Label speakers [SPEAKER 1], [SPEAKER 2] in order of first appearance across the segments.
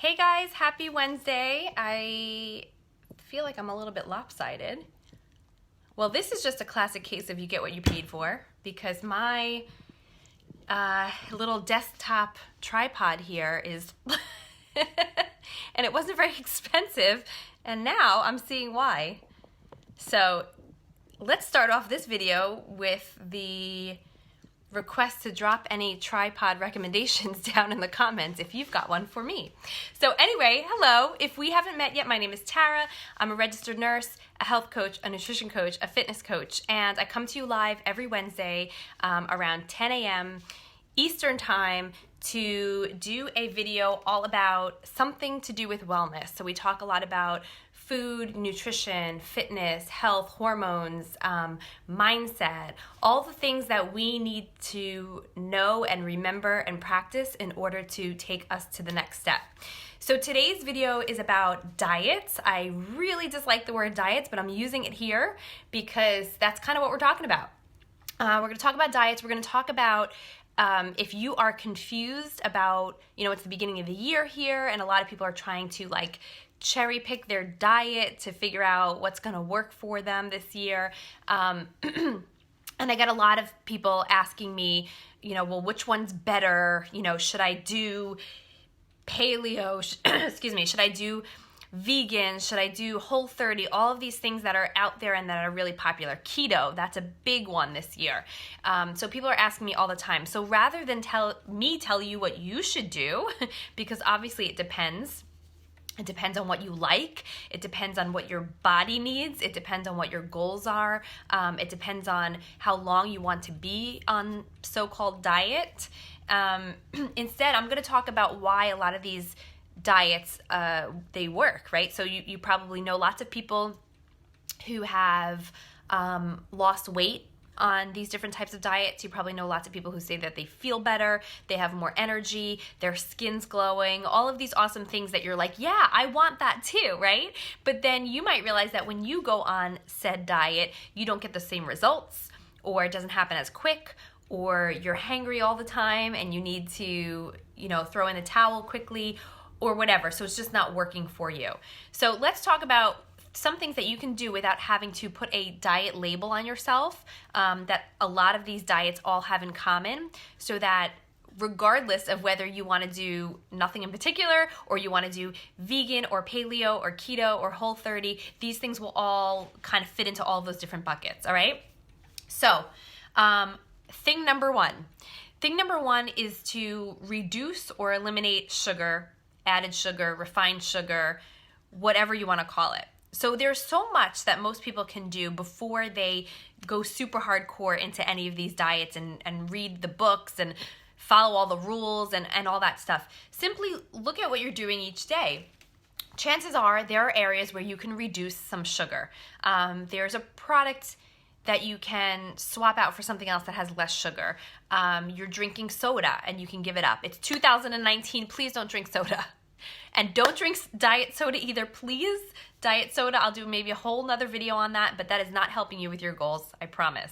[SPEAKER 1] Hey guys, happy Wednesday. I feel like I'm a little bit lopsided. Well, this is just a classic case of you get what you paid for, because my little desktop tripod here is, and it wasn't very expensive, and now I'm seeing why. So let's start off this video with the request to drop any tripod recommendations down in the comments if you've got one for me. So anyway, hello. If we haven't met yet, my name is Tara. I'm a registered nurse, a health coach, a nutrition coach, a fitness coach, and I come to you live every Wednesday around 10 a.m. Eastern Time to do a video all about something to do with wellness. So we talk a lot about food, nutrition, fitness, health, hormones, mindset, all the things that we need to know and remember and practice in order to take us to the next step. So today's video is about diets. I really dislike the word diets, but I'm using it here because that's kind of what we're talking about. We're going to talk about diets. We're going to talk about if you are confused about, it's the beginning of the year here, and a lot of people are trying to cherry pick their diet to figure out what's going to work for them this year. And I get a lot of people asking me, well, which one's better? Should I do paleo? Excuse me. Should I do vegan? Should I do Whole30? All of these things that are out there and that are really popular. Keto, that's a big one this year. So people are asking me all the time. So rather than tell you what you should do, because obviously it depends. It depends on what you like. It depends on what your body needs. It depends on what your goals are. It depends on how long you want to be on so-called diet. Instead, I'm going to talk about why a lot of these diets, they work, right? So you probably know lots of people who have lost weight on these different types of diets. You probably know lots of people who say that they feel better, they have more energy, their skin's glowing, all of these awesome things that you're like, yeah, I want that too, right? But then you might realize that when you go on said diet, you don't get the same results, or it doesn't happen as quick, or you're hangry all the time and you need to, throw in the towel quickly, or whatever. So it's just not working for you. So let's talk about some things that you can do without having to put a diet label on yourself, that a lot of these diets all have in common, so that regardless of whether you want to do nothing in particular, or you want to do vegan or paleo or keto or Whole30, these things will all kind of fit into all of those different buckets, all right? So thing number one is to reduce or eliminate sugar, added sugar, refined sugar, whatever you want to call it. So there's so much that most people can do before they go super hardcore into any of these diets and read the books and follow all the rules and all that stuff. Simply look at what you're doing each day. Chances are there are areas where you can reduce some sugar. There's a product that you can swap out for something else that has less sugar. You're drinking soda and you can give it up. It's 2019, please don't drink soda. And don't drink diet soda either, please. Diet soda, I'll do maybe a whole nother video on that, but that is not helping you with your goals, I promise.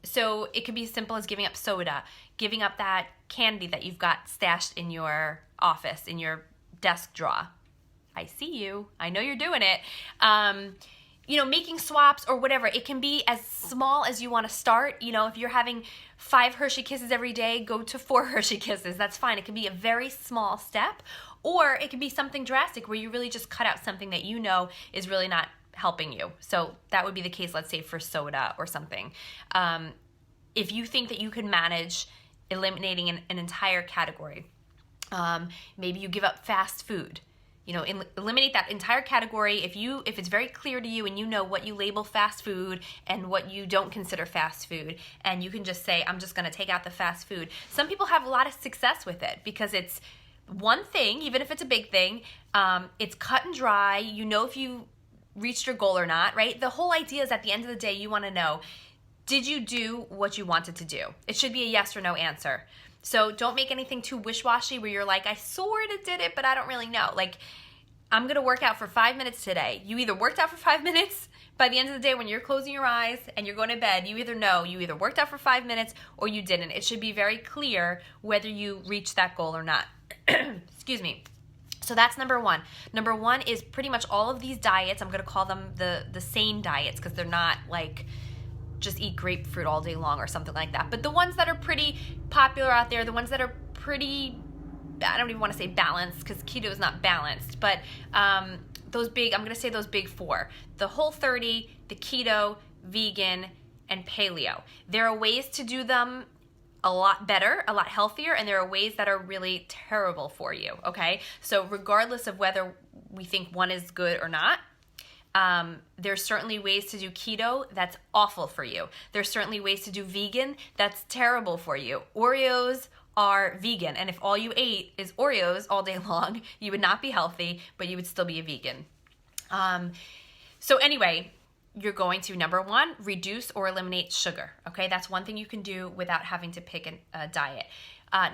[SPEAKER 1] So it could be as simple as giving up soda, giving up that candy that you've got stashed in your office, in your desk drawer. I see you. I know you're doing it. Making swaps or whatever. It can be as small as you want to start. If you're having 5 Hershey Kisses every day, go to 4 Hershey Kisses. That's fine. It can be a very small step, or it can be something drastic where you really just cut out something that is really not helping you. So that would be the case, let's say, for soda or something. If you think that you can manage eliminating an entire category, maybe you give up fast food. Eliminate that entire category. If it's very clear to you and you know what you label fast food and what you don't consider fast food, and you can just say, I'm just going to take out the fast food. Some people have a lot of success with it because it's one thing, even if it's a big thing, it's cut and dry. If you reached your goal or not, right? The whole idea is at the end of the day, you want to know, did you do what you wanted to do? It should be a yes or no answer. So don't make anything too wish-washy where you're like, I sort of did it, but I don't really know. I'm going to work out for 5 minutes today. You either worked out for 5 minutes, by the end of the day when you're closing your eyes and you're going to bed, you either know you either worked out for 5 minutes or you didn't. It should be very clear whether you reached that goal or not. Excuse me. So that's number one. Number one is pretty much all of these diets. I'm going to call them the sane diets because they're not like just eat grapefruit all day long or something like that. But the ones that are pretty popular out there, the ones that are pretty, I don't even want to say balanced because keto is not balanced, but those big, I'm going to say those big four: the Whole30, the keto, vegan, and paleo. There are ways to do them a lot better, a lot healthier, and there are ways that are really terrible for you, okay? So regardless of whether we think one is good or not, there's certainly ways to do keto that's awful for you. There's certainly ways to do vegan that's terrible for you. Oreos are vegan, and if all you ate is Oreos all day long, you would not be healthy, but you would still be a vegan. So anyway, you're going to, number one, reduce or eliminate sugar, okay? That's one thing you can do without having to pick a diet.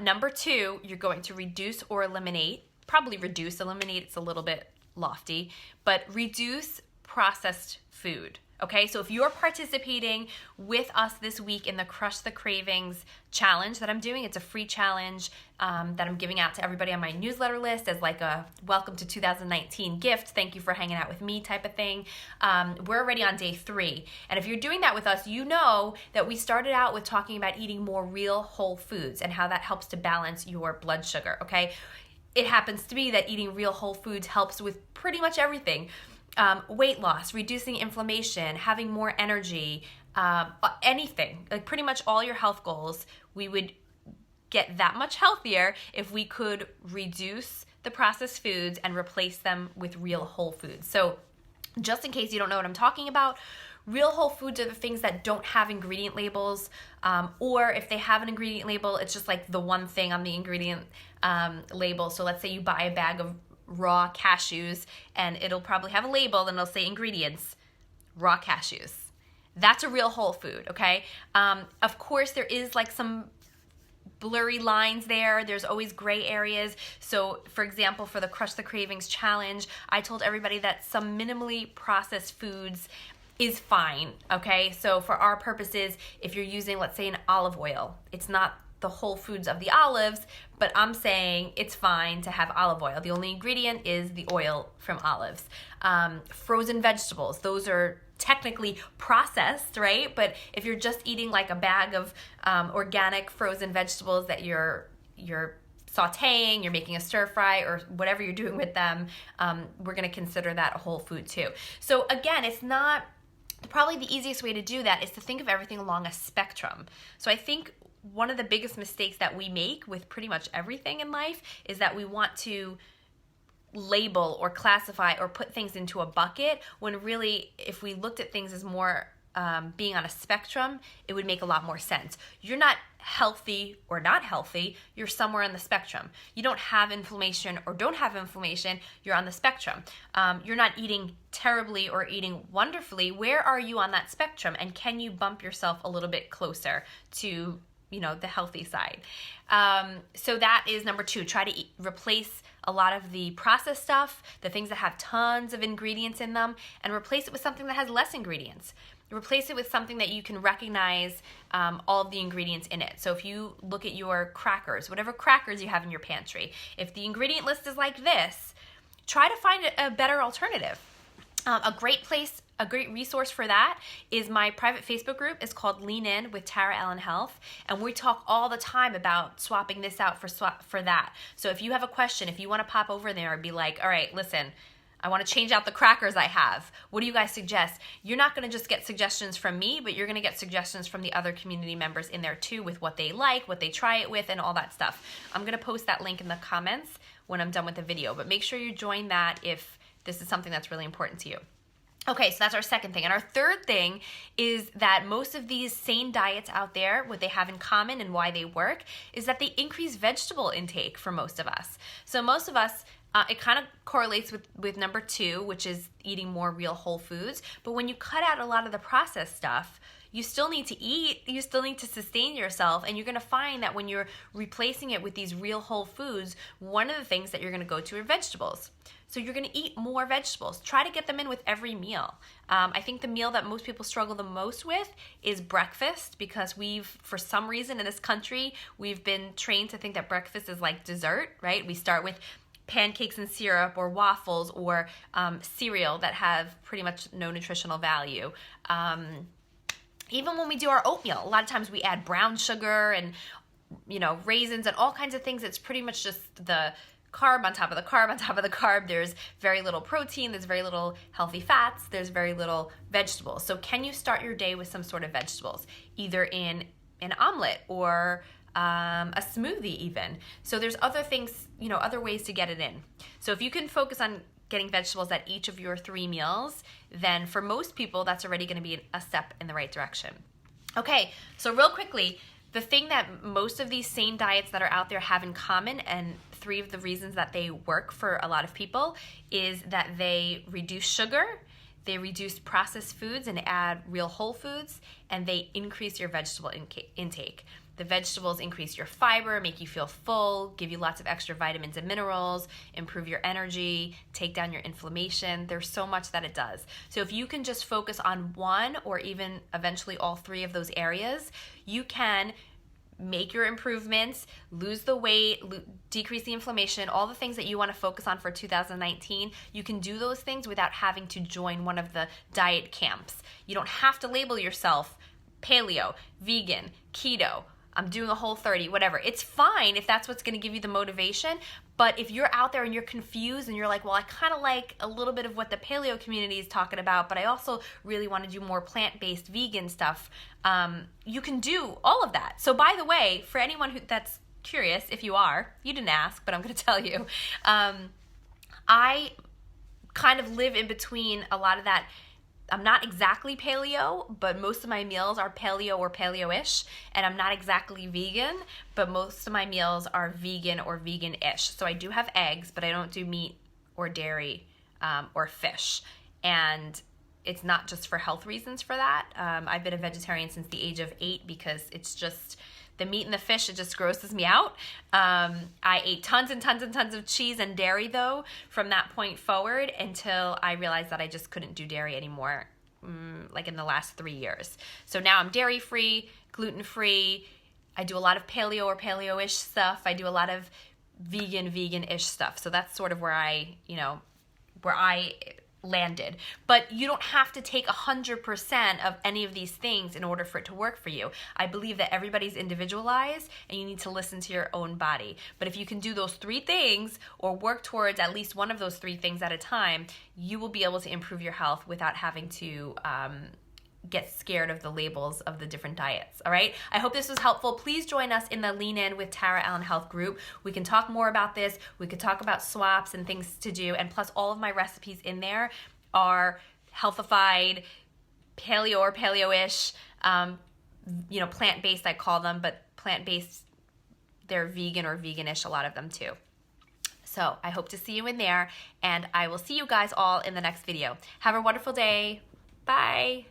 [SPEAKER 1] Number two, you're going to reduce or eliminate, probably reduce, eliminate, it's a little bit lofty, but reduce processed food, okay? So if you're participating with us this week in the Crush the Cravings challenge that I'm doing, it's a free challenge that I'm giving out to everybody on my newsletter list as like a welcome to 2019 gift. Thank you for hanging out with me type of thing. We're already on day 3. And if you're doing that with us, you know that we started out with talking about eating more real whole foods and how that helps to balance your blood sugar, okay? It happens to be that eating real whole foods helps with pretty much everything. Weight loss, reducing inflammation, having more energy, anything, like pretty much all your health goals, we would get that much healthier if we could reduce the processed foods and replace them with real whole foods. So just in case you don't know what I'm talking about, real whole foods are the things that don't have ingredient labels, or if they have an ingredient label, it's just like the one thing on the ingredient label. So let's say you buy a bag of raw cashews and it'll probably have a label and it'll say ingredients, raw cashews. That's a real whole food, okay? Of course, there is like some blurry lines there. There's always gray areas. So for example, for the Crush the Cravings challenge, I told everybody that some minimally processed foods is fine, okay? So for our purposes, if you're using, let's say, an olive oil, it's not the whole foods of the olives, but I'm saying it's fine to have olive oil. The only ingredient is the oil from olives. Frozen vegetables, those are technically processed, right? But if you're just eating like a bag of organic frozen vegetables that you're sauteing, you're making a stir fry or whatever you're doing with them, we're gonna consider that a whole food too. So again, it's not, probably the easiest way to do that is to think of everything along a spectrum. So I think one of the biggest mistakes that we make with pretty much everything in life is that we want to label or classify or put things into a bucket, when really if we looked at things as more being on a spectrum, it would make a lot more sense. You're not healthy or not healthy, you're somewhere on the spectrum. You don't have inflammation or don't have inflammation, you're on the spectrum. You're not eating terribly or eating wonderfully. Where are you on that spectrum? And can you bump yourself a little bit closer to, you know, the healthy side? So that is number 2. Try to replace a lot of the processed stuff, the things that have tons of ingredients in them, and replace it with something that has less ingredients. Replace it with something that you can recognize all of the ingredients in it. So if you look at your crackers, whatever crackers you have in your pantry, if the ingredient list is like this, try to find a better alternative. A great place, a great resource for that is my private Facebook group. It's called Lean In with Tara Ellen Health, and we talk all the time about swapping this out for that. So if you have a question, if you want to pop over there and be like, all right, listen, I want to change out the crackers I have. What do you guys suggest? You're not going to just get suggestions from me, but you're going to get suggestions from the other community members in there too, with what they like, what they try it with, and all that stuff. I'm going to post that link in the comments when I'm done with the video, but make sure you join that if this is something that's really important to you. Okay, so that's our second thing. And our third thing is that most of these sane diets out there, what they have in common and why they work is that they increase vegetable intake for most of us. So most of us, it kind of correlates with number 2, which is eating more real whole foods. But when you cut out a lot of the processed stuff, you still need to eat, you still need to sustain yourself, and you're gonna find that when you're replacing it with these real whole foods, one of the things that you're gonna go to are vegetables. So you're gonna eat more vegetables. Try to get them in with every meal. I think the meal that most people struggle the most with is breakfast, because for some reason in this country, we've been trained to think that breakfast is like dessert, right? We start with pancakes and syrup or waffles or cereal that have pretty much no nutritional value. Even when we do our oatmeal, a lot of times we add brown sugar and, you know, raisins and all kinds of things. It's pretty much just the carb on top of the carb on top of the carb. There's very little protein, there's very little healthy fats, there's very little vegetables. So can you start your day with some sort of vegetables, either in an omelet or a smoothie even? So there's other things, you know, other ways to get it in. So if you can focus on getting vegetables at each of your 3 meals, then for most people, that's already going to be a step in the right direction. Okay, so real quickly, the thing that most of these same diets that are out there have in common, and 3 of the reasons that they work for a lot of people, is that they reduce sugar, they reduce processed foods and add real whole foods, and they increase your vegetable intake. The vegetables increase your fiber, make you feel full, give you lots of extra vitamins and minerals, improve your energy, take down your inflammation. There's so much that it does. So if you can just focus on one or even eventually all 3 of those areas, you can make your improvements, lose the weight, decrease the inflammation, all the things that you want to focus on for 2019. You can do those things without having to join one of the diet camps. You don't have to label yourself paleo, vegan, keto, I'm doing a Whole30, whatever. It's fine if that's what's going to give you the motivation, but if you're out there and you're confused and you're like, well, I kind of like a little bit of what the paleo community is talking about, but I also really want to do more plant-based vegan stuff, you can do all of that. So by the way, for anyone that's curious, if you are, you didn't ask, but I'm going to tell you, I kind of live in between a lot of that. I'm not exactly paleo, but most of my meals are paleo or paleo-ish, and I'm not exactly vegan, but most of my meals are vegan or vegan-ish. So I do have eggs, but I don't do meat or dairy or fish, and it's not just for health reasons for that. I've been a vegetarian since the age of 8 because it's just the meat and the fish, it just grosses me out. I ate tons and tons and tons of cheese and dairy though from that point forward until I realized that I just couldn't do dairy anymore, like in the last 3 years. So now I'm dairy-free, gluten-free. I do a lot of paleo or paleo-ish stuff. I do a lot of vegan-ish stuff. So that's sort of where I landed. But you don't have to take 100% of any of these things in order for it to work for you. I believe that everybody's individualized and you need to listen to your own body. But if you can do those 3 things or work towards at least one of those 3 things at a time, you will be able to improve your health without having to get scared of the labels of the different diets. All right, I hope this was helpful. Please join us in the Lean In with Tara Allen Health group. We can talk more about this. We could talk about swaps and things to do, and plus all of my recipes in there are healthified, paleo or paleo-ish, plant-based I call them, but plant-based, they're vegan or vegan-ish, a lot of them too. So I hope to see you in there, and I will see you guys all in the next video. Have a wonderful day. Bye.